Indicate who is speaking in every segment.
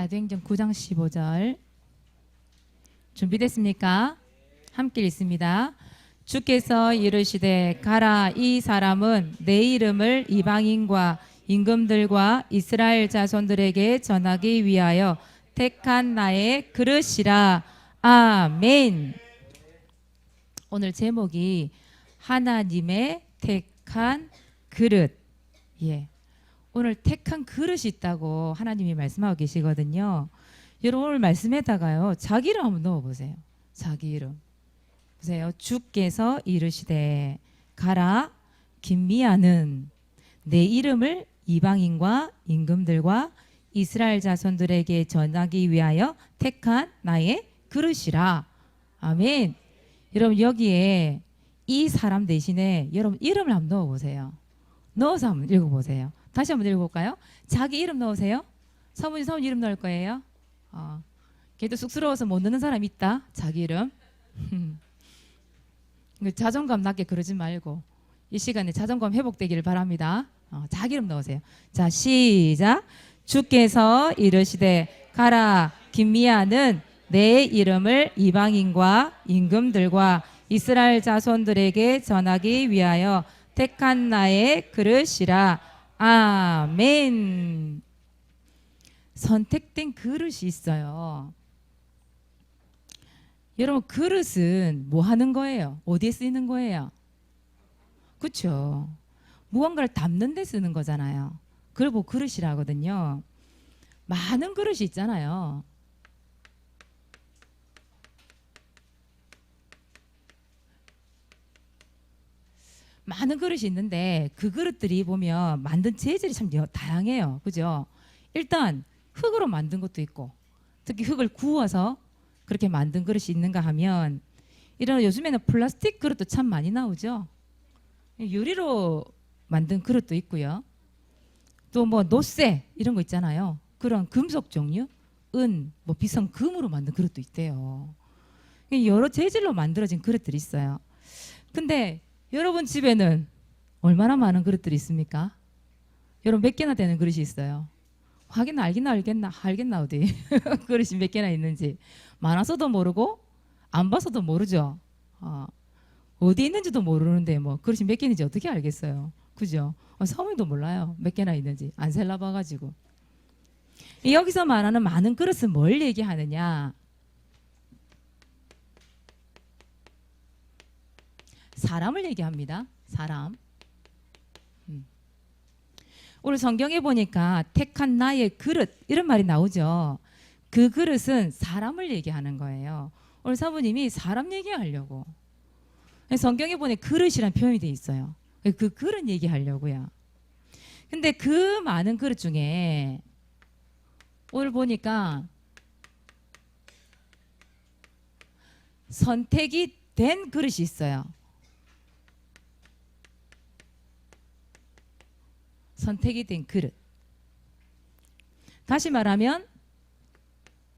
Speaker 1: 사도행전 9장 15절 준비됐습니까? 함께 읽습니다. 주께서 이르시되 가라, 이 사람은 내 이름을 이방인과 임금들과 이스라엘 자손들에게 전하기 위하여 택한 나의 그릇이라. 아멘. 오늘 제목이 하나님의 택한 그릇. 예. 오늘 택한 그릇이 있다고 하나님이 말씀하고 계시거든요. 여러분 오늘 말씀에다가요, 자기 이름 한번 넣어보세요. 자기 이름. 보세요. 주께서 이르시되 가라, 김미아는 내 이름을 이방인과 임금들과 이스라엘 자손들에게 전하기 위하여 택한 나의 그릇이라. 아멘. 여러분 여기에 이 사람 대신에 여러분 이름을 한번 넣어보세요. 넣어서 한번 읽어보세요. 다시 한번 읽어볼까요? 자기 이름 넣으세요. 사모님 이름 넣을 거예요. 걔도 쑥스러워서 못 넣는 사람 있다. 자기 이름. 자존감 낮게 그러지 말고 이 시간에 자존감 회복되기를 바랍니다. 자기 이름 넣으세요. 자, 시작. 주께서 이르시되 가라, 김미아는 내 이름을 이방인과 임금들과 이스라엘 자손들에게 전하기 위하여 택한 나의 그릇이라. 아멘. 선택된 그릇이 있어요. 여러분 그릇은 뭐 하는 거예요? 어디에 쓰이는 거예요? 그렇죠. 무언가를 담는 데 쓰는 거잖아요. 그걸 보고 그릇이라 하거든요. 많은 그릇이 있잖아요. 많은 그릇이 있는데 그 그릇들이 보면 만든 재질이 참 다양해요. 그죠? 일단 흙으로 만든 것도 있고, 특히 흙을 구워서 그렇게 만든 그릇이 있는가 하면, 이런 요즘에는 플라스틱 그릇도 참 많이 나오죠. 유리로 만든 그릇도 있고요. 또 뭐 노쇠 이런 거 있잖아요. 그런 금속 종류, 은, 뭐 비싼 금으로 만든 그릇도 있대요. 여러 재질로 만들어진 그릇들이 있어요. 근데 여러분 집에는 얼마나 많은 그릇들이 있습니까? 여러분 몇 개나 되는 그릇이 있어요? 알겠나 어디 그릇이 몇 개나 있는지 많아서도 모르고 안 봐서도 모르죠. 어디 있는지도 모르는데 뭐 그릇이 몇 개인지 어떻게 알겠어요? 그죠? 사모님도 몰라요. 몇 개나 있는지 안 셀라 봐가지고. 여기서 말하는 많은 그릇은 뭘 얘기하느냐? 사람을 얘기합니다. 사람. 오늘 성경에 보니까 택한 나의 그릇 이런 말이 나오죠. 그 그릇은 사람을 얘기하는 거예요. 오늘 사모님이 사람 얘기하려고. 성경에 보니 그릇이란 표현이 돼 있어요. 그 그릇 얘기하려고요. 근데 그 많은 그릇 중에 오늘 보니까 선택이 된 그릇이 있어요. 선택이 된 그릇. 다시 말하면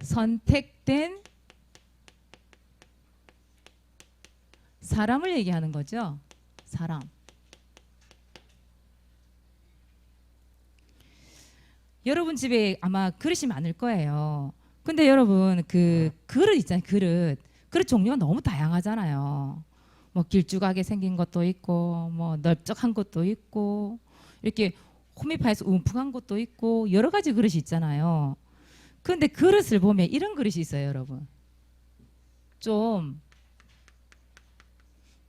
Speaker 1: 선택된 사람을 얘기하는 거죠. 사람. 여러분 집에 아마 그릇이 많을 거예요. 근데 여러분 그 그릇 있잖아요. 그릇 종류가 너무 다양하잖아요. 뭐 길쭉하게 생긴 것도 있고 뭐 넓적한 것도 있고 이렇게 호미파에서 움푹한 것도 있고 여러 가지 그릇이 있잖아요. 그런데 그릇을 보면 이런 그릇이 있어요, 여러분. 좀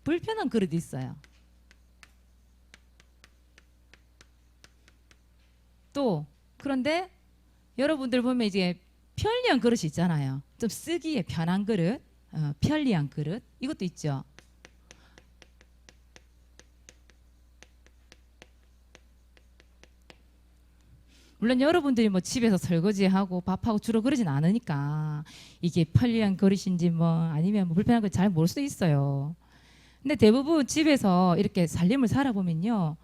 Speaker 1: 불편한 그릇이 있어요. 또 그런데 여러분들 보면 이제 편리한 그릇이 있잖아요. 좀 쓰기에 편한 그릇, 편리한 그릇 이것도 있죠. 물론 여러분들이 뭐 집에서 설거지하고 밥하고 주로 그러진 않으니까 이게 편리한 그릇인지 뭐 아니면 뭐 불편한 걸 잘 모를 수도 있어요. 근데 대부분 집에서 이렇게 살림을 살아보면요,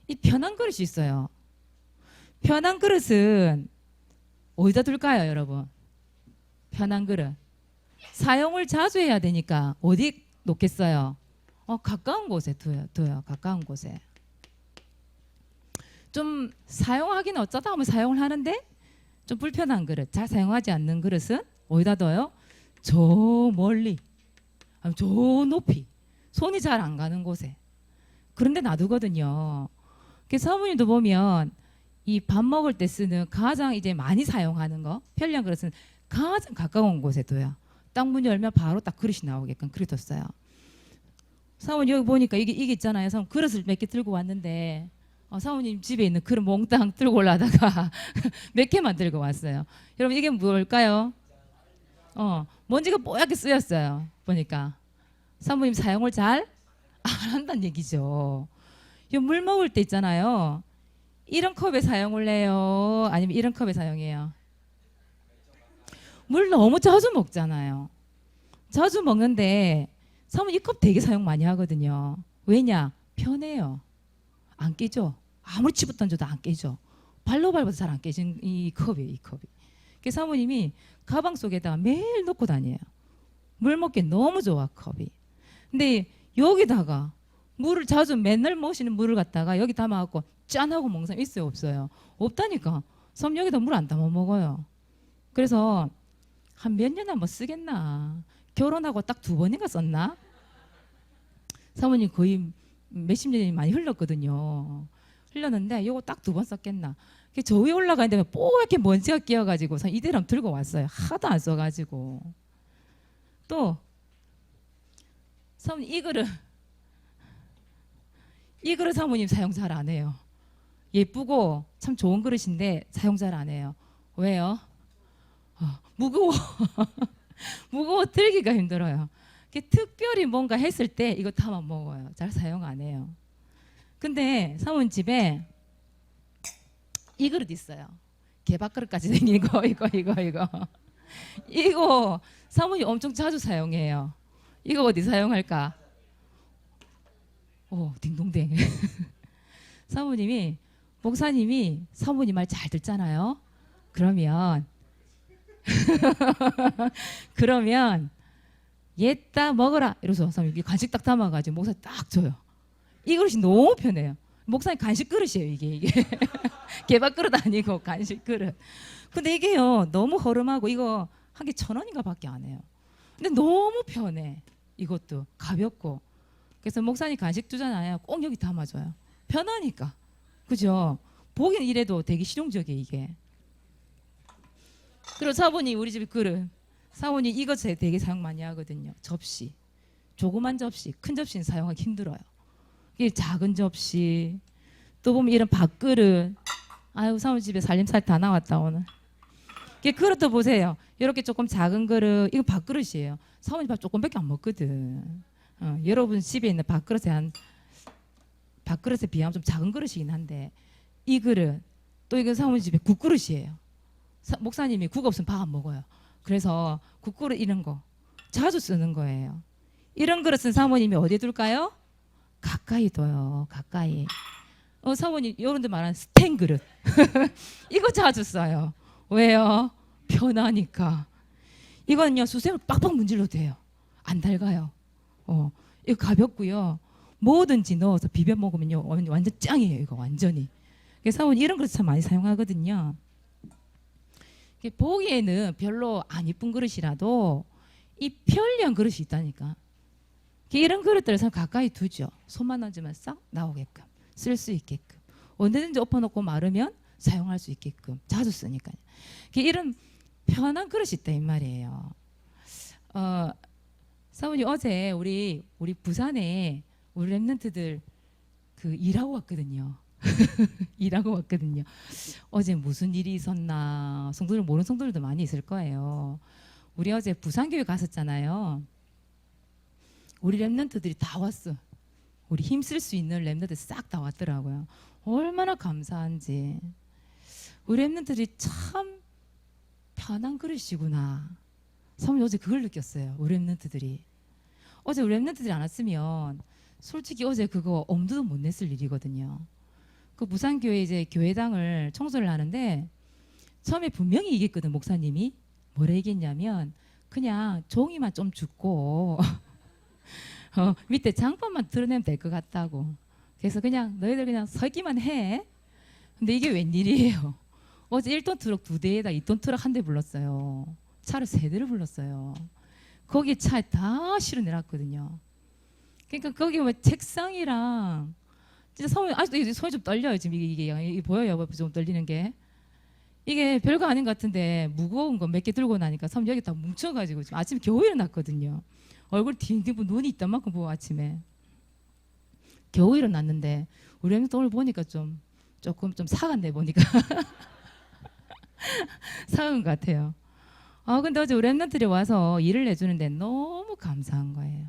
Speaker 1: 이 편한 그릇이 있어요. 편한 그릇은 어디다 둘까요, 여러분? 편한 그릇. 사용을 자주 해야 되니까 어디 놓겠어요? 가까운 곳에 둬요. 가까운 곳에. 좀 사용하기는 어쩌다 하면 사용을 하는데 좀 불편한 그릇, 잘 사용하지 않는 그릇은 어디다 둬요? 저 멀리, 아니, 저 높이, 손이 잘 안 가는 곳에 그런데 놔두거든요. 그래서 사모님도 보면 이 밥 먹을 때 쓰는 가장 이제 많이 사용하는 거 편리한 그릇은 가장 가까운 곳에 둬요. 딱 문 열면 바로 딱 그릇이 나오게끔 그릇 뒀어요. 사모님 여기 보니까 이게 있잖아요. 사모님 그릇을 몇 개 들고 왔는데 사모님 집에 있는 그릇 몽땅 들고 올라다가 몇 개만 들고 왔어요. 여러분 이게 뭘까요? 먼지가 뽀얗게 쓰였어요. 보니까 사모님 사용을 잘 안 한다는 얘기죠. 물 먹을 때 있잖아요. 이런 컵에 사용을 해요? 아니면 이런 컵에 사용해요? 물 너무 자주 먹잖아요. 자주 먹는데 사모님 이 컵 되게 사용 많이 하거든요. 왜냐? 편해요. 안 깨져. 아무리 집어 던져도 안 깨져. 발로 밟아도 잘 안 깨진 이 컵이에요. 이 컵이. 그래서 사모님이 가방 속에다 매일 넣고 다녀요. 물 먹기 너무 좋아 컵이. 근데 여기다가 물을 자주 맨날 마시는 물을 갖다가 여기 담아갖고 짠하고 먹는 사람 있어요 없어요? 없다니까. 사모님 여기다 물 안 담아 먹어요. 그래서 한 몇 년 한번 쓰겠나. 결혼하고 딱 2번인가 썼나? 사모님 거의 몇십 년이 많이 흘렀거든요. 흘렀는데 요거 딱 2번 썼겠나. 저 위에 올라가는데 뽀얗게 먼지가 끼어가지고 이대로 한번 들고 왔어요. 하도 안 써가지고. 또 사모님 이 그릇 사모님 사용 잘 안 해요. 예쁘고 참 좋은 그릇인데 사용 잘 안 해요. 왜요? 무거워. 무거워 들기가 힘들어요. 특별히 뭔가 했을 때 이거 다만 먹어요. 잘 사용 안 해요. 근데 사모님 집에 이 그릇 있어요. 개밥그릇까지 생긴 거 이거 이거 사모님 엄청 자주 사용해요. 이거 어디 사용할까? 딩동댕. 목사님이 사모님 말 잘 듣잖아요. 그러면 얘따 먹어라 이러서 사모님 간식 딱 담아가지고 목사님 딱 줘요. 이 그릇이 너무 편해요. 목사님 간식 그릇이에요 이게. 개밥 그릇 아니고 간식 그릇. 근데 이게요 너무 허름하고 이거 한 개 1,000원인가 밖에 안 해요. 근데 너무 편해. 이것도 가볍고. 그래서 목사님 간식 주잖아요. 꼭 여기 담아줘요. 편하니까. 그죠? 보기는 이래도 되게 실용적이에요 이게. 그리고 사모님 우리 집 그릇. 사모님 이거 되게 사용 많이 하거든요. 접시. 조그만 접시. 큰 접시는 사용하기 힘들어요. 이게 작은 접시. 또 보면 이런 밥그릇. 아유 사모님 집에 살림살 다 나왔다 오늘. 이게 그릇도 보세요. 이렇게 조금 작은 그릇. 이거 밥그릇이에요. 사모님 밥 조금밖에 안 먹거든. 여러분 집에 있는 밥그릇에 비하면 좀 작은 그릇이긴 한데 이 그릇 또 이건 사모님 집에 국그릇이에요. 목사님이 국 없으면 밥 안 먹어요. 그래서 국그릇 이런 거 자주 쓰는 거예요. 이런 그릇은 사모님이 어디에 둘까요? 가까이 둬요. 가까이. 사모님 여러분들 말하는 스텐 그릇 이거 자주 써요. 왜요? 편하니까. 이거는요 수세미 빡빡 문질러도 돼요. 안 닳아요. 이거 가볍고요. 뭐든지 넣어서 비벼 먹으면요 완전 짱이에요. 이거 완전히. 사모님 이런 그릇 참 많이 사용하거든요. 보기에는 별로 안 이쁜 그릇이라도 이 편리한 그릇이 있다니까. 이런 그릇들을 가까이 두죠. 손만 얹으면 싹 나오게끔 쓸 수 있게끔 언제든지 엎어놓고 마르면 사용할 수 있게끔 자주 쓰니까요. 이런 편한 그릇이 있다 이 말이에요. 사모님 어제 우리 부산에 우리 랩런트들 일하고 왔거든요. 일하고 왔거든요. 어제 무슨 일이 있었나 성도들 모르는 성도들도 많이 있을 거예요. 우리 어제 부산교회 갔었잖아요. 우리 랩런트들이 다 왔어. 우리 힘쓸 수 있는 랩런트들 싹 다 왔더라고요. 얼마나 감사한지. 우리 랩런트들이 참 편한 그릇이구나. 사모님 어제 그걸 느꼈어요. 우리 랩런트들이. 어제 우리 랩런트들이 안 왔으면 솔직히 어제 그거 엄두도 못 냈을 일이거든요. 그 부산교회 이제 교회당을 청소를 하는데 처음에 분명히 얘기했거든 목사님이. 뭐라 얘기했냐면 그냥 종이만 좀 줍고 밑에 장판만 드러내면 될 것 같다고. 그래서 그냥 너희들 그냥 서기만 해. 근데 이게 웬일이에요. 어제 1톤 트럭 2대에다 2톤 트럭 1대 불렀어요. 차를 3대를 불렀어요. 거기 차에 다 실어 내놨거든요. 그러니까 거기 뭐 책상이랑 진짜 사모님 아직도 이게 손이 좀 떨려요. 지금 이게 보여요? 좀 떨리는 게. 이게 별거 아닌 것 같은데 무거운 거 몇 개 들고 나니까 사모님 여기 다 뭉쳐가지고 지금 아침에 겨우 일어났거든요. 얼굴 딩딩 눈이 있단 만큼 보고 아침에 겨우 일어났는데 우리 애는 또 오늘 보니까 조금 좀 사갔네 보니까 사은 것 같아요. 근데 어제 우리 랩런트들이 와서 일을 해주는데 너무 감사한 거예요.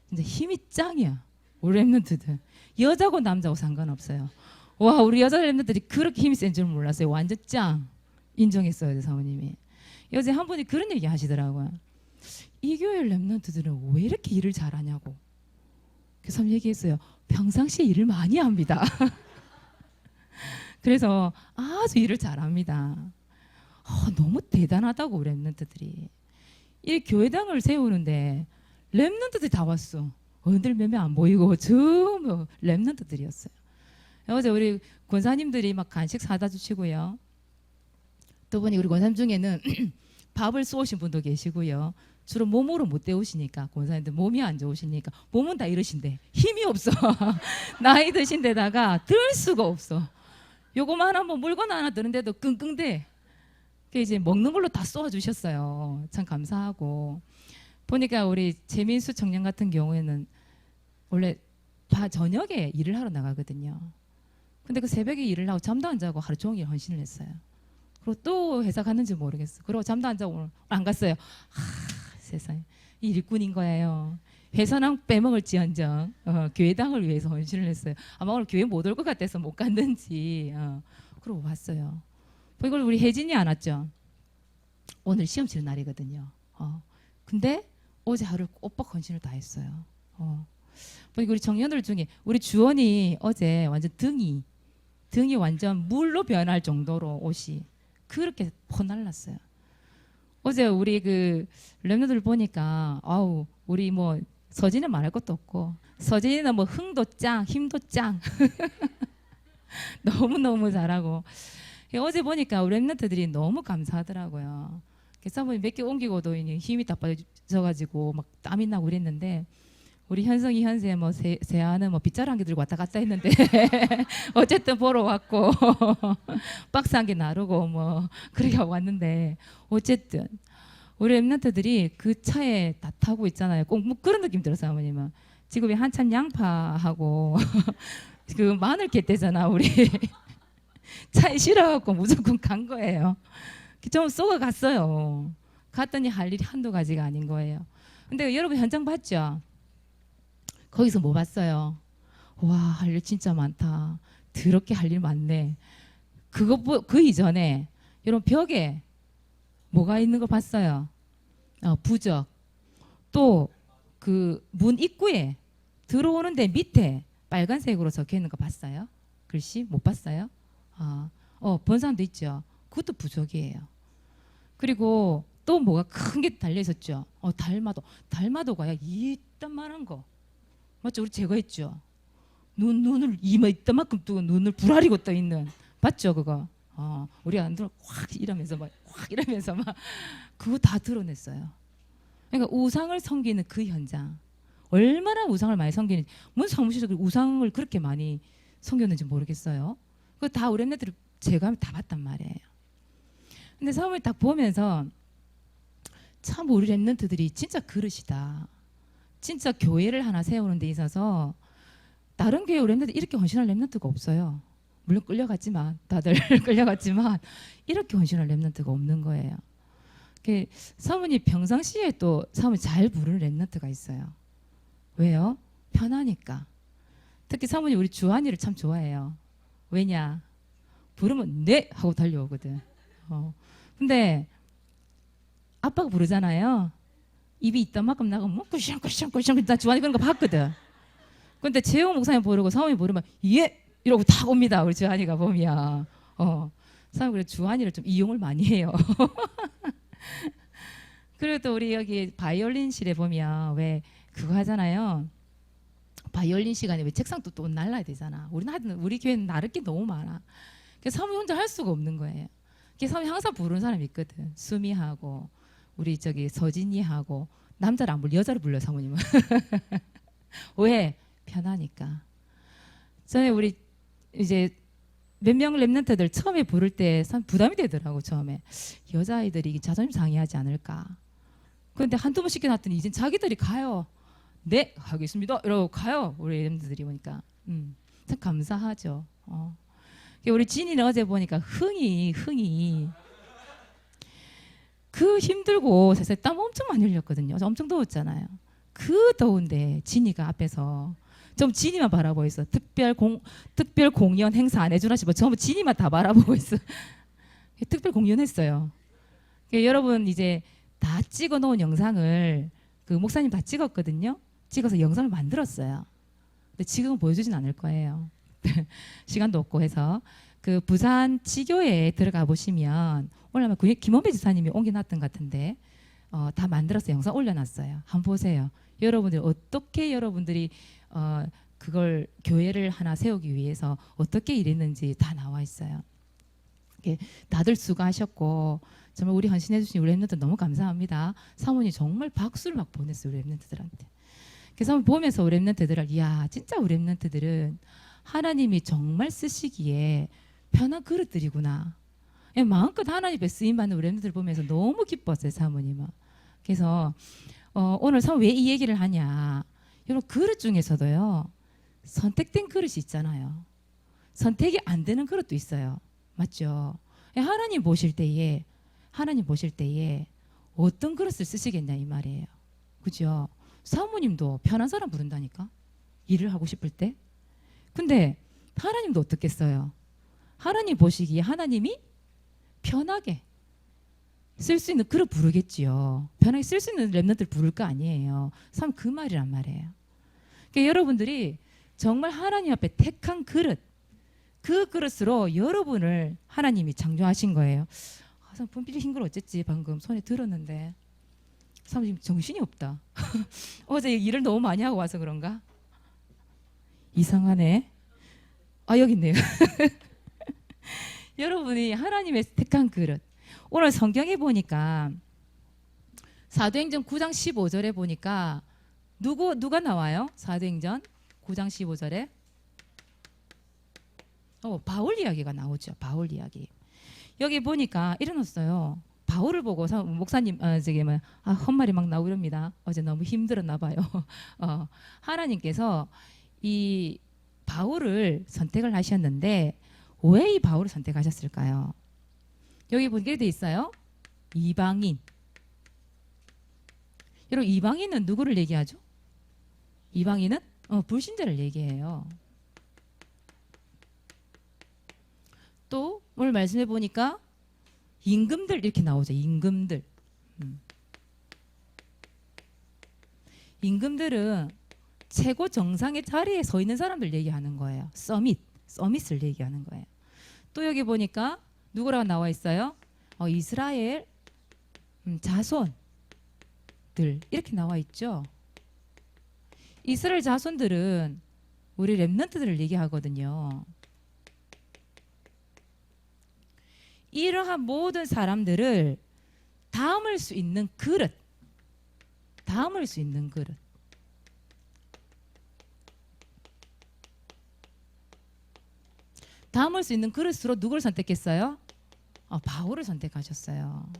Speaker 1: 진짜 힘이 짱이야. 우리 랩런트들 여자고 남자고 상관없어요. 와, 우리 여자 랩런트들이 그렇게 힘이 센 줄 몰랐어요. 완전 짱 인정했어요, 사모님이. 어제 한 분이 그런 얘기 하시더라고요. 이 교회 랩런트들은 왜 이렇게 일을 잘하냐고. 그래서 얘기했어요. 평상시에 일을 많이 합니다. 그래서 아주 일을 잘합니다. 너무 대단하다고 랩런트들이. 이 교회당을 세우는데 랩런트들이 다 왔어. 어른들 몇 명 안 보이고 전부 랩런트들이었어요. 어제 우리 권사님들이 막 간식 사다 주시고요. 또 보니 우리 권사님 중에는 밥을 쏘신 분도 계시고요. 주로 몸으로 못 때우시니까 권사님들 몸이 안 좋으시니까 몸은 다 이러신데 힘이 없어. 나이 드신 데다가 들 수가 없어. 요거만 뭐 물건 하나 드는데도 끙끙대. 이제 먹는 걸로 다 쏘아주셨어요. 참 감사하고. 보니까 우리 재민수 청년 같은 경우에는 원래 저녁에 일을 하러 나가거든요. 근데 그 새벽에 일을 하고 잠도 안 자고 하루 종일 헌신을 했어요. 그리고 또 회사 갔는지 모르겠어. 그리고 잠도 안 자고 오늘 안 갔어요. 세상에 이 일꾼인 거예요. 회사랑 빼먹을지언정 교회당을 위해서 헌신을 했어요. 아마 오늘 교회 못 올 것 같아서 못 갔는지 그러고 왔어요. 이걸 우리 혜진이 안 왔죠. 오늘 시험 치는 날이거든요. 근데 어제 하루 꼬박 헌신을 다 했어요. 보니까 우리 청년들 중에 우리 주원이 어제 완전 등이 완전 물로 변할 정도로 옷이 그렇게 퍼날랐어요. 어제 우리 그 랩너들 보니까 우리 뭐 서진은 말할 것도 없고 서진이는 뭐 흥도 짱 힘도 짱 너무너무 잘하고 어제 보니까 우리 랩너들이 너무 감사하더라고요. 그래서 몇 개 옮기고도 힘이 다 빠져가지고 막 땀이 나고 그랬는데 우리 현성이 현세 뭐 세아는 뭐 빗자루 한 개 들고 왔다 갔다 했는데 어쨌든 보러 왔고 박스 한 개 나르고 뭐 그렇게 왔는데 어쨌든 우리 랩런트들이 그 차에 다 타고 있잖아요. 꼭 뭐 그런 느낌 들었어요. 어머님은 지금 한참 양파하고 그 마늘 겠대잖아 우리 차에 실어갖고 무조건 간 거예요. 좀 쏘가 갔어요. 갔더니 할 일이 한두 가지가 아닌 거예요. 근데 여러분 현장 봤죠? 거기서 뭐 봤어요? 와, 할 일 진짜 많다. 더럽게 할 일 많네. 그 이전에 여러분 벽에 뭐가 있는 거 봤어요? 부적. 또 그 문 입구에 들어오는데 밑에 빨간색으로 적혀 있는 거 봤어요? 글씨 못 봤어요? 본 사람도 있죠. 그것도 부적이에요. 그리고 또 뭐가 큰 게 달려 있었죠. 달마도가 이딴만한 거 맞죠? 우리 제거했죠. 눈을 이만큼 뜨고 눈을 부라리고 떠 있는 봤죠 그거. 우리 안 들어 확 이러면서 막 그거 다 드러냈어요. 그러니까 우상을 섬기는 그 현장 얼마나 우상을 많이 섬기는지 뭔 사무실에서 우상을 그렇게 많이 섬겼는지 모르겠어요. 그거 다 우리 애들이 제가 다 봤단 말이에요. 근데 사무실 딱 보면서 참 우리 랩런트들이 진짜 그릇이다. 진짜 교회를 하나 세우는 데 있어서 다른 교회 랩런트 이렇게 헌신할 랩런트가 없어요. 물론 끌려갔지만 다들 끌려갔지만 이렇게 헌신할 랩런트가 없는 거예요. 사모님 평상시에 또 사모님 잘 부르는 랩런트가 있어요. 왜요? 편하니까. 특히 사모님 우리 주한이를 참 좋아해요. 왜냐? 부르면 네 하고 달려오거든. 근데 아빠가 부르잖아요. 입이 있던 만큼 나가면 뭐 꾸샹꾸샹 나 주한이 그런 거 봤거든. 근데 재호 목사님 부르고 사모님 부르면 예 이러고 다 옵니다. 우리 주한이가 보면. 사모님 그래 주한이를 좀 이용을 많이 해요. 그리고 또 우리 여기 바이올린실에 보면 왜 그거 하잖아요. 바이올린 시간에 왜 책상도 또 날라야 되잖아. 우리 교회는 나를 게 너무 많아. 그래서 사모님 혼자 할 수가 없는 거예요. 그 사모님 항상 부르는 사람이 있거든. 수미하고 우리 저기 서진이하고 남자를 안 불러 여자를 불러 사모님은. 왜? 편하니까. 전에 우리 이제 몇 명 랩런트들 처음에 부를 때 참 부담이 되더라고. 처음에 여자아이들이 자존심 상해하지 않을까. 그런데 한두 번 시켜놨더니 이제 자기들이 가요. 네 하겠습니다 이러고 가요. 우리 랩런트들이 보니까 참 감사하죠. 우리 진이는 어제 보니까 흥이 그 힘들고 세상에 땀 엄청 많이 흘렸거든요. 엄청 더웠잖아요. 그 더운데 진이가 앞에서 좀 진이만 바라보고 있어. 특별 공연 행사 안 해주나 싶어. 전부 진이만 다 바라보고 있어. 특별 공연했어요. 여러분 이제 다 찍어 놓은 영상을 그 목사님 다 찍었거든요. 찍어서 영상을 만들었어요. 근데 지금은 보여주진 않을 거예요. 시간도 없고 해서 그 부산 지교에 들어가 보시면 올라면 김원배 지사님이 옮겨놨던 것 같은데 다 만들어서 영상 올려놨어요. 한번 보세요. 여러분들 어떻게 여러분들이 그걸 교회를 하나 세우기 위해서 어떻게 일했는지 다 나와 있어요. 다들 수고하셨고 정말 우리 헌신해 주신 우리 랩런트 너무 감사합니다. 사모님 정말 박수를 막 보냈어요. 우리 랩런트들한테. 그래서 한번 보면서 우리 랩런트들을 이야 진짜 우리 랩런트들은 하나님이 정말 쓰시기에 편한 그릇들이구나. 마음껏 하나님의 쓰임받는 우리 랩런트들 보면서 너무 기뻤어요. 사모님은. 그래서 오늘 사모 왜 이 얘기를 하냐. 여러분 그릇 중에서도요. 선택된 그릇이 있잖아요. 선택이 안 되는 그릇도 있어요. 맞죠? 하나님 보실 때에 어떤 그릇을 쓰시겠냐 이 말이에요. 그죠? 사모님도 편한 사람 부른다니까. 일을 하고 싶을 때. 근데 하나님도 어떻겠어요? 하나님 보시기에 하나님이 편하게 쓸 수 있는 그릇 부르겠지요. 편하게 쓸 수 있는 랩런트를 부를 거 아니에요. 참 그 말이란 말이에요. 그러니까 여러분들이 정말 하나님 앞에 택한 그릇, 그 그릇으로 여러분을 하나님이 창조하신 거예요. 분필이 흰 걸 어쨌지 방금 손에 들었는데 사모님 정신이 없다. 어제 일을 너무 많이 하고 와서 그런가? 이상하네. 여기 있네요. 여러분이 하나님의 택한 그릇. 오늘 성경에 보니까 사도행전 9장 15절에 보니까 누가 나와요? 사도행전 9장 15절에 바울 이야기가 나오죠. 바울 이야기. 여기 보니까 일어났어요. 바울을 보고 목사님 헛말이 막 나오고 이럽니다. 어제 너무 힘들었나 봐요. 하나님께서 이 바울을 선택을 하셨는데 왜 이 바울을 선택하셨을까요? 여기 보게 돼 있어요. 이방인. 여러분 이방인은 누구를 얘기하죠? 이방인은 불신자를 얘기해요. 또 오늘 말씀해 보니까 임금들 이렇게 나오죠. 임금들. 임금들은 최고 정상의 자리에 서 있는 사람들 얘기하는 거예요. 서밋을 얘기하는 거예요. 또 여기 보니까 누구라고 나와 있어요? 이스라엘 자손들 이렇게 나와 있죠. 이스라엘 자손들은 우리 랩런트들을 얘기하거든요. 이러한 모든 사람들을 담을 수 있는 그릇, 담을 수 있는 그릇. 담을 수 있는 그릇으로 누구를 선택했어요? 바울을 선택하셨어요.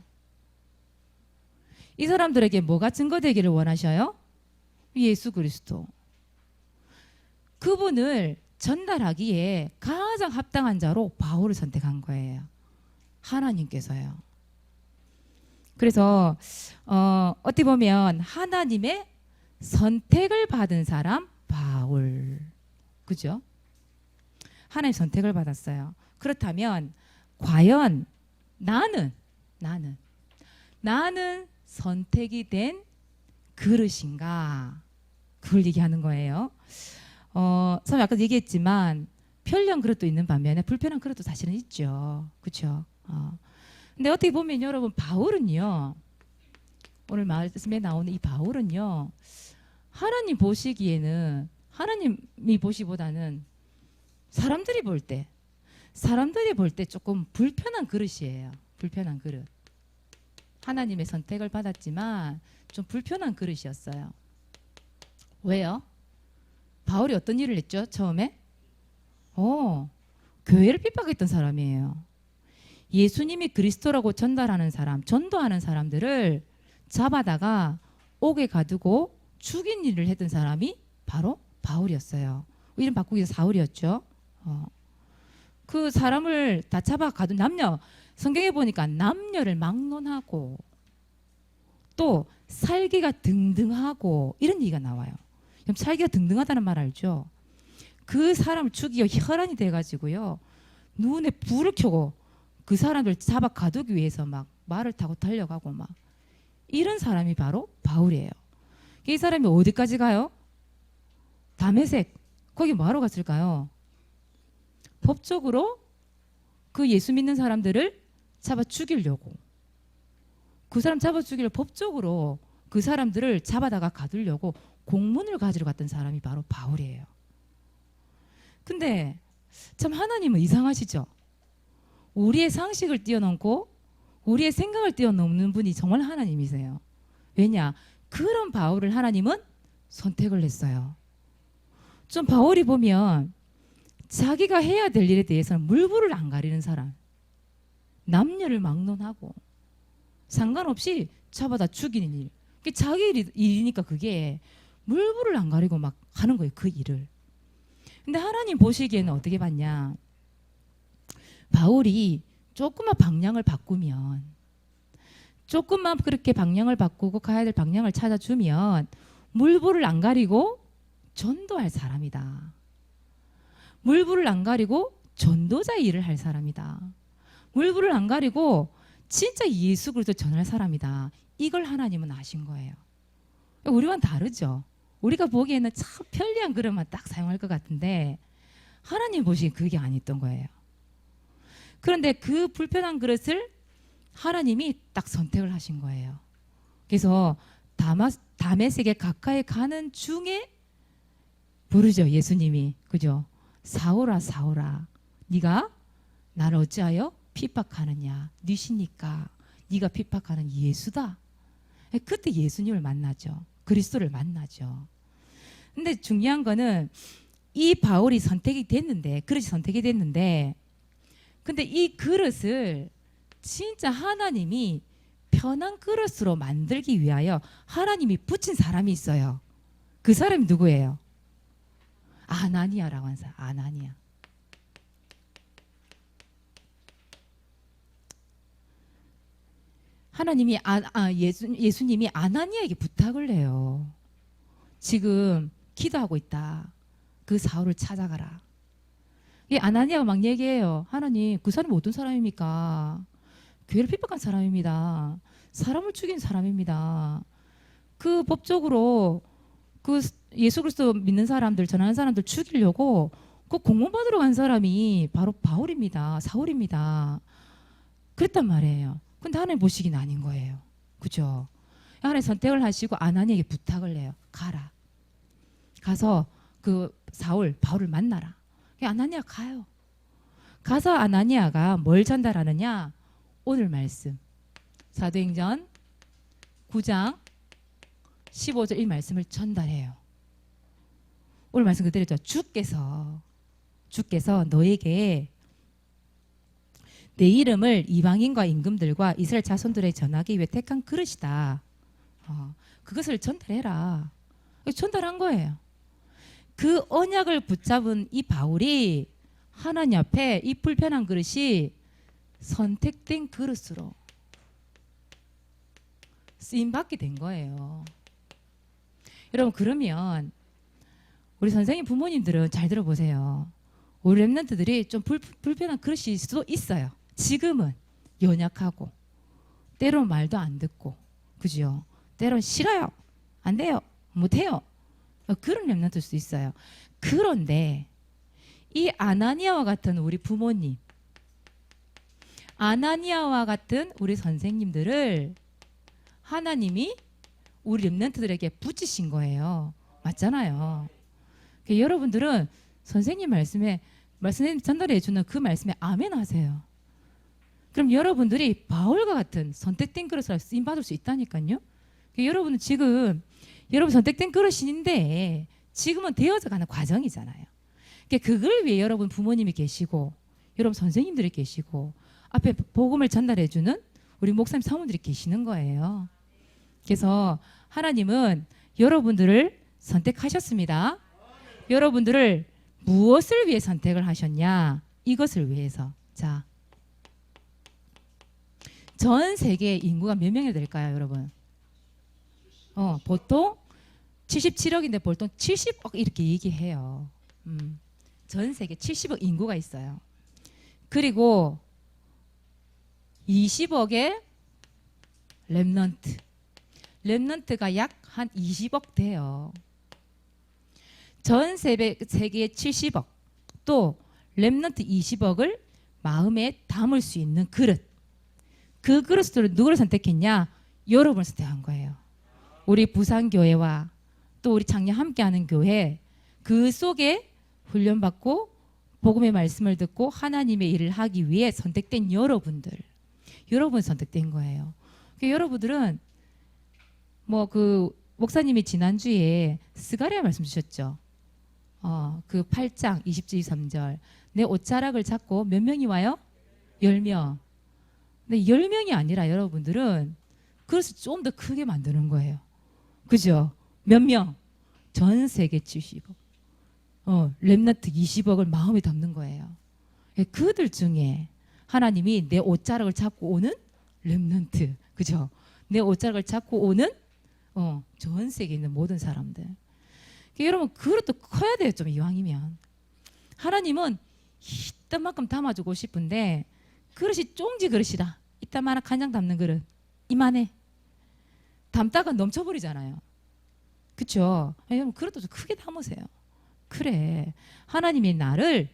Speaker 1: 이 사람들에게 뭐가 증거되기를 원하셔요? 예수 그리스도. 그분을 전달하기에 가장 합당한 자로 바울을 선택한 거예요. 하나님께서요. 그래서 어떻게 보면 하나님의 선택을 받은 사람 바울. 그죠? 하나님 선택을 받았어요. 그렇다면 과연 나는 선택이 된 그릇인가? 그걸 얘기하는 거예요. 참 아까 얘기했지만 편리한 그릇도 있는 반면에 불편한 그릇도 사실은 있죠. 그렇죠? 근데 어떻게 보면 여러분 바울은요. 오늘 말씀에 나오는 이 바울은요. 하나님 보시기에는 하나님이 보시보다는 사람들이 볼 때 조금 불편한 그릇이에요. 불편한 그릇. 하나님의 선택을 받았지만 좀 불편한 그릇이었어요. 왜요? 바울이 어떤 일을 했죠? 처음에? 교회를 핍박했던 사람이에요. 예수님이 그리스도라고 전달하는 사람, 전도하는 사람들을 잡아다가 옥에 가두고 죽인 일을 했던 사람이 바로 바울이었어요. 이름 바꾸기 위해서 사울이었죠. 그 사람을 다 잡아 가둔 남녀, 성경에 보니까 남녀를 막론하고 또 살기가 등등하고 이런 얘기가 나와요. 그럼 살기가 등등하다는 말 알죠? 그 사람을 죽이고 혈안이 돼가지고요, 눈에 불을 켜고 그 사람을 잡아 가두기 위해서 막 말을 타고 달려가고 막 이런 사람이 바로 바울이에요. 이 사람이 어디까지 가요? 다메섹. 거기 뭐하러 갔을까요? 법적으로 그 예수 믿는 사람들을 잡아 죽이려고, 그 사람 잡아 죽이려 법적으로 그 사람들을 잡아다가 가두려고 공문을 가지러 갔던 사람이 바로 바울이에요. 근데 참 하나님은 이상하시죠? 우리의 상식을 뛰어넘고 우리의 생각을 뛰어넘는 분이 정말 하나님이세요. 왜냐? 그런 바울을 하나님은 선택을 했어요. 좀 바울이 보면 자기가 해야 될 일에 대해서는 물불을 안 가리는 사람, 남녀를 막론하고 상관없이 잡아다 죽이는 일, 그게 자기 일이니까 그게 물불을 안 가리고 막 하는 거예요, 그 일을. 근데 하나님 보시기에는 어떻게 봤냐? 바울이 조금만 방향을 바꾸면, 조금만 그렇게 방향을 바꾸고 가야 될 방향을 찾아주면 물불을 안 가리고 전도할 사람이다. 물불을 안 가리고 전도자의 일을 할 사람이다. 물불을 안 가리고 진짜 예수 그리스도 전할 사람이다. 이걸 하나님은 아신 거예요. 우리와는 다르죠. 우리가 보기에는 참 편리한 그릇만 딱 사용할 것 같은데 하나님 보시기엔 그게 아니었던 거예요. 그런데 그 불편한 그릇을 하나님이 딱 선택을 하신 거예요. 그래서 다메섹에 가까이 가는 중에 부르죠, 예수님이. 그죠? 사울아 사울아, 네가 나를 어찌하여 핍박하느냐? 네시니까 네가 핍박하는 예수다. 그때 예수님을 만나죠. 그리스도를 만나죠. 근데 중요한 거는 이 바울이 선택이 됐는데, 그릇이 선택이 됐는데, 근데 이 그릇을 진짜 하나님이 편한 그릇으로 만들기 위하여 하나님이 붙인 사람이 있어요. 그 사람이 누구예요? 아나니아라고 하는 사람. 아나니아. 하나님이 예수님이 아나니아에게 부탁을 해요. 지금 기도하고 있다. 그 사울을 찾아가라. 이 아나니아가 막 얘기해요. 하나님, 그 사람이 어떤 사람입니까? 교회를 핍박한 사람입니다. 사람을 죽인 사람입니다. 그 법적으로 그 예수 그리스도 믿는 사람들, 전하는 사람들 죽이려고 그 공문 받으러 간 사람이 바로 바울입니다. 사울입니다. 그랬단 말이에요. 근데 하나님 보시기는 아닌 거예요. 그죠? 하나님 선택을 하시고 아나니아에게 부탁을 해요. 가라. 가서 그 사울, 바울을 만나라. 아나니아 가요. 가서 아나니아가 뭘 전달하느냐? 오늘 말씀 사도행전 9장 15절 이 말씀을 전달해요. 오늘 말씀 그대로죠. 주께서 너에게 내 이름을 이방인과 임금들과 이스라엘 자손들에 전하기 위해 택한 그릇이다. 그것을 전달해라. 전달한 거예요. 그 언약을 붙잡은 이 바울이 하나님 앞에 이 불편한 그릇이 선택된 그릇으로 쓰임받게 된 거예요. 여러분, 그러면 우리 선생님 부모님들은 잘 들어보세요. 우리 랩런트들이 좀 불편한 그릇일 수도 있어요. 지금은 연약하고 때론 말도 안 듣고, 그죠? 때론 싫어요, 안 돼요, 못해요, 그런 랩런트일 수도 있어요. 그런데 이 아나니아와 같은 우리 부모님, 아나니아와 같은 우리 선생님들을 하나님이 우리 랩런트들에게 붙이신 거예요. 맞잖아요. 여러분들은 선생님 말씀에 전달해 주는 그 말씀에 아멘 하세요. 그럼 여러분들이 바울과 같은 선택된 그릇을 쓰임 받을 수 있다니까요. 여러분은 지금 여러분 선택된 그릇인데 지금은 되어져 가는 과정이잖아요. 그걸 위해 여러분 부모님이 계시고 여러분 선생님들이 계시고 앞에 복음을 전달해 주는 우리 목사님 사모님들이 계시는 거예요. 그래서 하나님은 여러분들을 선택하셨습니다. 여러분들을 무엇을 위해 선택을 하셨냐? 이것을 위해서. 자, 전 세계 인구가 몇 명이 될까요, 여러분? 보통 77억인데 보통 70억 이렇게 얘기해요. 전 세계 70억 인구가 있어요. 그리고 20억의 렘넌트가 약 한 20억 돼요. 전 세계 70억 또 렘넌트 20억을 마음에 담을 수 있는 그릇. 그 그릇으로 누구를 선택했냐? 여러분을 선택한 거예요. 우리 부산교회와 또 우리 작년 함께하는 교회 그 속에 훈련받고 복음의 말씀을 듣고 하나님의 일을 하기 위해 선택된 여러분 선택된 거예요. 여러분들은 그 목사님이 지난주에 스가랴 말씀 주셨죠. 그 8장 20절 23절 내 옷자락을 잡고 몇 명이 와요? 10명. 근데 10명이 아니라 여러분들은 그래서 좀 더 크게 만드는 거예요. 그죠? 몇 명? 전 세계 70억. 렘넌트 20억을 마음에 담는 거예요. 그들 중에 하나님이 내 옷자락을 잡고 오는 렘넌트. 그죠? 내 옷자락을 잡고 오는 전 세계에 있는 모든 사람들. 여러분 그릇도 커야 돼요. 좀 이왕이면. 하나님은 이딴만큼 담아주고 싶은데 그릇이 쫑지 그릇이다. 이따만한 간장 담는 그릇. 이만해. 담다가 넘쳐버리잖아요. 그렇죠? 여러분 그릇도 좀 크게 담으세요. 그래. 하나님이 나를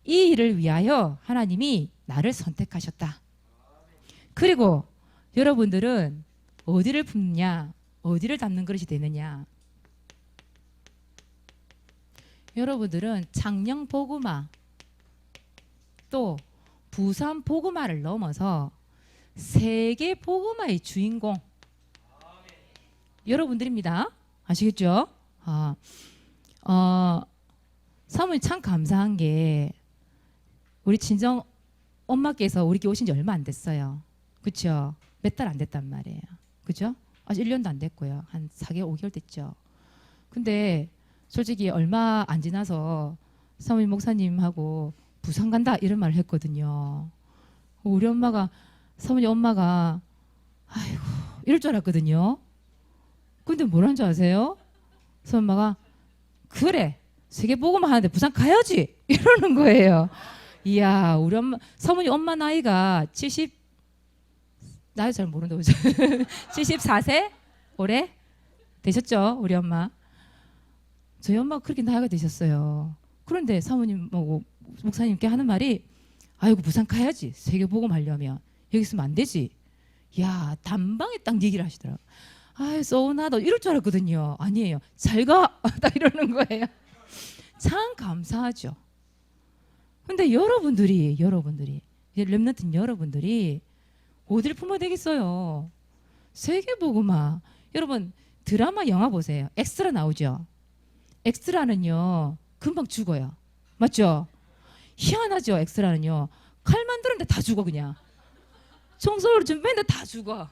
Speaker 1: 이 일을 위하여 하나님이 나를 선택하셨다. 그리고 여러분들은 어디를 품느냐? 어디를 담는 그릇이 되느냐? 여러분들은 창녕 복음화 또 부산 복음화를 넘어서 세계 복음화의 주인공 여러분들입니다. 아시겠죠? 사모님 참 감사한 게 우리 친정 엄마께서 우리 교 오신 지 얼마 안 됐어요. 그렇죠? 몇 달 안 됐단 말이에요. 그죠? 아직 1년도 안 됐고요. 한 4개월, 5개월 됐죠. 근데 솔직히 얼마 안 지나서 사모님 목사님하고 부산 간다 이런 말을 했거든요. 우리 엄마가 사모님 엄마가 아이고 이럴 줄 알았거든요. 근데 뭐라는 줄 아세요? 그래서 엄마가 그래 세계복음화 하는데 부산 가야지 이러는 거예요. 이야 우리 엄마 사모님 엄마 나이가 70 나이 잘 모른다 그죠? 74세 올해 되셨죠 우리 엄마. 저희 엄마가 그렇게 나이가 되셨어요. 그런데 사모님 목사님께 하는 말이 아이고 부산 가야지 세계복음 하려면 여기 있으면 안 되지. 야 단방에 딱 얘기를 하시더라고요. 아이 서운하다 이럴 줄 알았거든요. 아니에요. 잘 가. 딱 이러는 거예요. 참 감사하죠. 근데 여러분들이 렘넌트 여러분들이 어디를 품어야 되겠어요. 세계복음화. 여러분 드라마 영화 보세요. 엑스트라 나오죠. 엑스트라는요 금방 죽어요. 맞죠? 희한하죠. 엑스트라는요 칼만 들었는데 다 죽어 그냥. 총소리를 좀 맨날 다 죽어.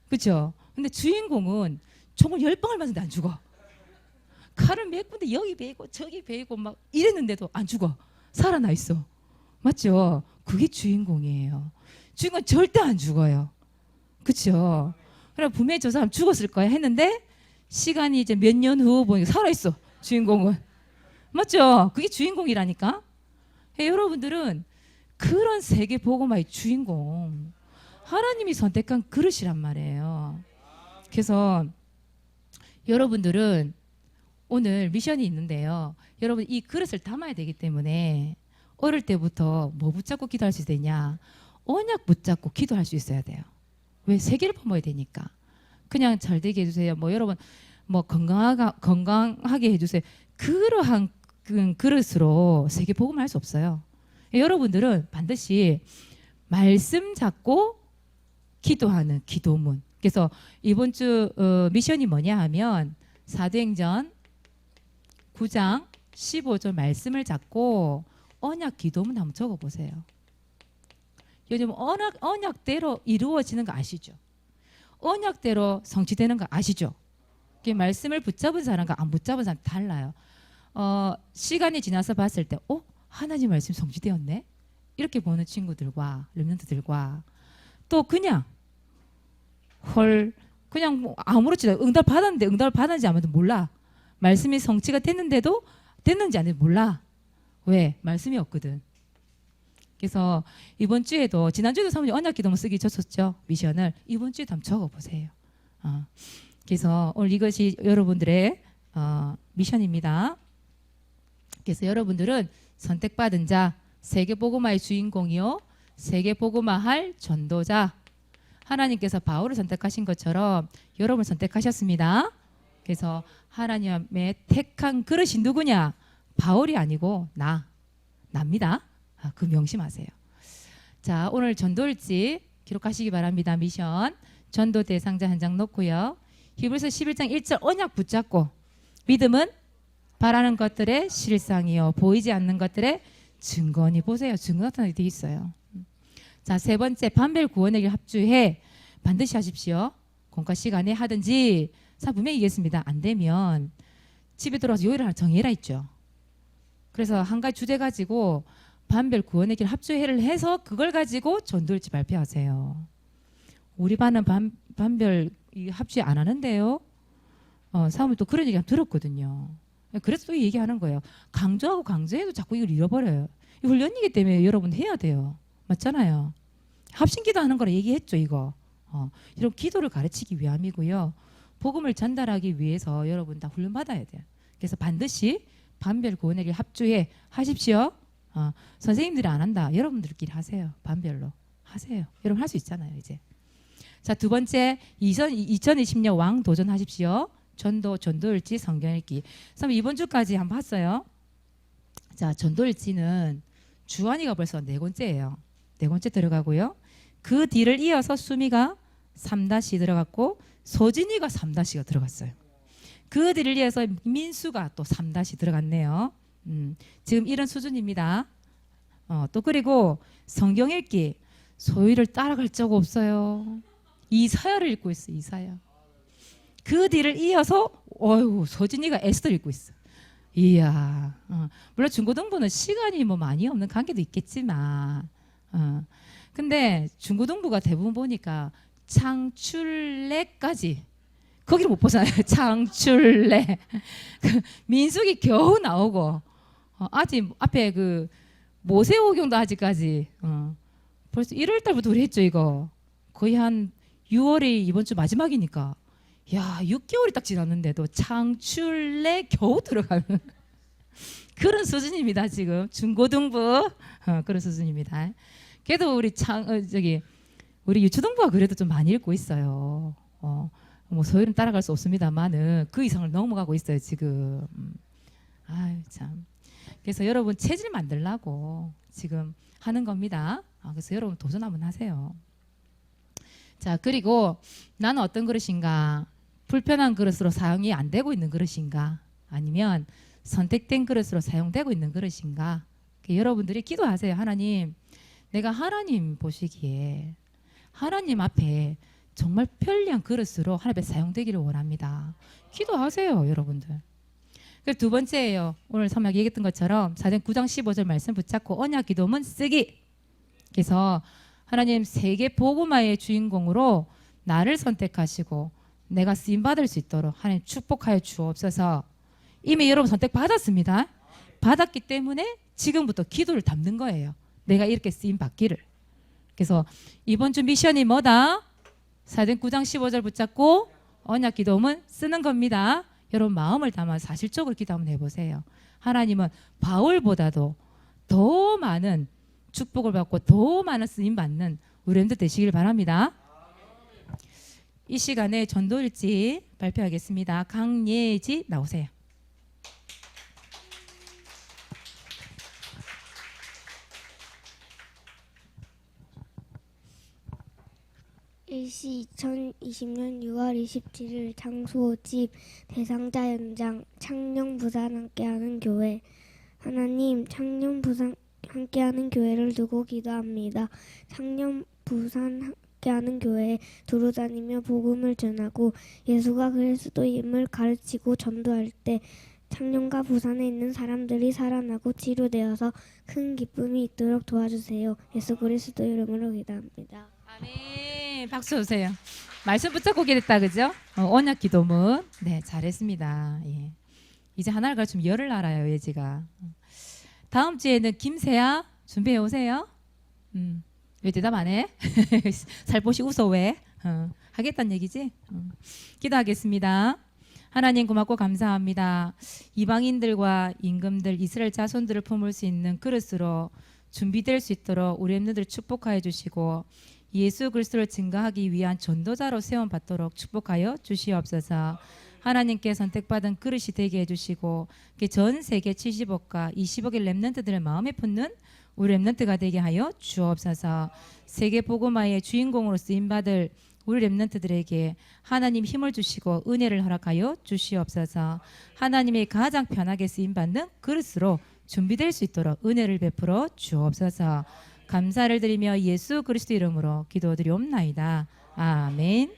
Speaker 1: 그렇죠? 근데 주인공은 총을 10방을 맞는데 안 죽어. 칼을 몇 군데 여기 베이고 저기 베이고 막 이랬는데도 안 죽어. 살아나 있어. 맞죠? 그게 주인공이에요. 주인공은 절대 안 죽어요. 그렇죠? 그래 분명히 저 사람 죽었을 거야 했는데 시간이 이제 몇 년 후 보니까 살아있어. 주인공은. 맞죠? 그게 주인공이라니까. 여러분들은 그런 세계 복음화의 주인공 하나님이 선택한 그릇이란 말이에요. 그래서 여러분들은 오늘 미션이 있는데요. 여러분 이 그릇을 담아야 되기 때문에 어릴 때부터 뭐 붙잡고 기도할 수 있느냐? 언약 붙잡고 기도할 수 있어야 돼요. 왜? 세계를 품어야 되니까. 그냥 잘 되게 해주세요. 여러분 건강하게 해주세요. 그러한 그릇으로 세계 복음을 할 수 없어요. 여러분들은 반드시 말씀 잡고 기도하는 기도문. 그래서 이번 주 미션이 뭐냐 하면 사도행전 9장 15절 말씀을 잡고 언약 기도문 한번 적어보세요. 요즘 언약대로 이루어지는 거 아시죠? 언약대로 성취되는 거 아시죠? 말씀을 붙잡은 사람과 안 붙잡은 사람 달라요. 시간이 지나서 봤을 때 하나님 말씀 성취되었네? 이렇게 보는 친구들과 렘넌트들과 또 그냥 그냥 뭐 아무렇지도 응답 받았는데 응답을 받았는지 아무도 몰라. 말씀이 성취가 됐는데도 됐는지 안 됐는지 몰라. 왜? 말씀이 없거든. 그래서 이번 주에도 지난주에도 사모님 언약 기도문 쓰기 줬었죠. 미션을 이번 주에도 한번 적어보세요. 그래서 오늘 이것이 여러분들의 미션입니다. 그래서 여러분들은 선택받은 자, 세계복음화의 주인공이요, 세계복음화할 전도자. 하나님께서 바울을 선택하신 것처럼 여러분을 선택하셨습니다. 그래서 하나님의 택한 그릇이 누구냐? 바울이 아니고 납니다. 그 명심하세요. 자, 오늘 전도일지 기록하시기 바랍니다. 미션 전도 대상자 한 장 놓고요. 히브리서 11장 1절 언약 붙잡고 믿음은 바라는 것들의 실상이요 보이지 않는 것들의 증거니. 보세요. 증거 나타나게 돼 있어요. 자, 세 번째 반별 구원에게 합주해 반드시 하십시오. 공과 시간에 하든지. 분명히 얘기했습니다. 안 되면 집에 들어와서 요일을 하나 정해라 했죠. 그래서 한 가지 주제 가지고 반별 구원의 길 합주회를 해서 그걸 가지고 전도일지 발표하세요. 우리 반은 반별 합주회 안 하는데요. 사모님 또 그런 얘기 들었거든요. 그래서 또 얘기하는 거예요. 강조해도 자꾸 이걸 잃어버려요. 이 훈련이기 때문에 여러분 해야 돼요. 맞잖아요. 합심기도 하는 거라 얘기했죠. 이거 이런 기도를 가르치기 위함이고요. 복음을 전달하기 위해서 여러분 다 훈련받아야 돼요. 그래서 반드시 반별 구원의 길 합주해 하십시오. 선생님들이 안 한다. 여러분들끼리 하세요. 반별로 하세요. 여러분 할 수 있잖아요. 이제. 자, 두 번째 2020년 왕 도전하십시오. 전도일지 성경읽기. 이번 주까지 한번 봤어요. 자, 전도일지는 주한이가 벌써 4권째예요. 4권째 들어가고요. 그 뒤를 이어서 수미가 3다시 들어갔고 소진이가 3다시가 들어갔어요. 그 뒤를 이어서 민수가 또 3다시 들어갔네요. 지금 이런 수준입니다. 또 그리고 성경 읽기 소희를 따라갈 적 없어요. 이사야를 읽고 있어. 이사야. 그 뒤를 이어서 소진이가 에스더 읽고 있어. 이야. 물론 중고등부는 시간이 뭐 많이 없는 관계도 있겠지만 근데 중고등부가 대부분 보니까 창출래까지 거기를 못 보잖아요. 창출래. 민숙이 겨우 나오고 아직 앞에 그 모세오경도 아직까지 벌써 1월 달부터 우리 했죠. 이거 거의 한 6월이 이번 주 마지막이니까 야 6개월이 딱 지났는데도 창출래 겨우 들어가는 그런 수준입니다. 지금 중고등부 그런 수준입니다. 그래도 우리 우리 유초등부가 그래도 좀 많이 읽고 있어요. 뭐 소율은 따라갈 수 없습니다만은 그 이상을 넘어가고 있어요 지금. 아유 참. 그래서 여러분 체질 만들라고 지금 하는 겁니다. 그래서 여러분 도전 한번 하세요. 자, 그리고 나는 어떤 그릇인가? 불편한 그릇으로 사용이 안 되고 있는 그릇인가? 아니면 선택된 그릇으로 사용되고 있는 그릇인가? 여러분들이 기도하세요. 하나님, 내가 하나님 보시기에 하나님 앞에 정말 편리한 그릇으로 하나님 앞에 사용되기를 원합니다. 기도하세요, 여러분들. 두 번째예요. 오늘 사모님 얘기했던 것처럼 사도행 9장 15절 말씀 붙잡고 언약 기도문 쓰기. 그래서 하나님 세계 복음화의 주인공으로 나를 선택하시고 내가 쓰임 받을 수 있도록 하나님 축복하여 주옵소서. 이미 여러분 선택 받았습니다. 받았기 때문에 지금부터 기도를 담는 거예요. 내가 이렇게 쓰임 받기를. 그래서 이번 주 미션이 뭐다? 사도행 9장 15절 붙잡고 언약 기도문 쓰는 겁니다. 여러분 마음을 담아 사실적으로 기도 한번 해보세요. 하나님은 바울보다도 더 많은 축복을 받고 더 많은 쓰임 받는 우리들 되시길 바랍니다. 이 시간에 전도일지 발표하겠습니다. 강예지 나오세요.
Speaker 2: 2020년 6월 27일 장소 집 대상자 연장 창녕 부산 함께하는 교회. 하나님, 창녕 부산 함께하는 교회를 두고 기도합니다. 창녕 부산 함께하는 교회에 두루 다니며 복음을 전하고 예수가 그리스도임을 가르치고 전도할 때 창녕과 부산에 있는 사람들이 살아나고 치료되어서 큰 기쁨이 있도록 도와주세요. 예수 그리스도 이름으로 기도합니다.
Speaker 1: 아멘. 박수 주세요. 말씀 붙잡고 기도했다, 그죠? 언약 기도문. 네, 잘했습니다. 예. 이제 하나를 가르치면 열을 알아요, 예지가. 다음 주에는 김세아 준비해 오세요. 왜 대답 안 해? 살포시 웃어 왜? 하겠다는 얘기지? 기도하겠습니다. 하나님 고맙고 감사합니다. 이방인들과 임금들, 이스라엘 자손들을 품을 수 있는 그릇으로 준비될 수 있도록 우리 엠너들 축복하여 주시고 예수 그리스도를 증거하기 위한 전도자로 세움받도록 축복하여 주시옵소서. 하나님께 선택받은 그릇이 되게 해주시고 전 세계 70억과 20억의 렘넌트들의 마음에 품는 우리 렘넌트가 되게 하여 주옵소서. 세계 복음화의 주인공으로 쓰임받을 우리 렘넌트들에게 하나님 힘을 주시고 은혜를 허락하여 주시옵소서. 하나님의 가장 편하게 쓰임받는 그릇으로 준비될 수 있도록 은혜를 베풀어 주옵소서. 감사를 드리며 예수 그리스도 이름으로 기도드리옵나이다. 아멘.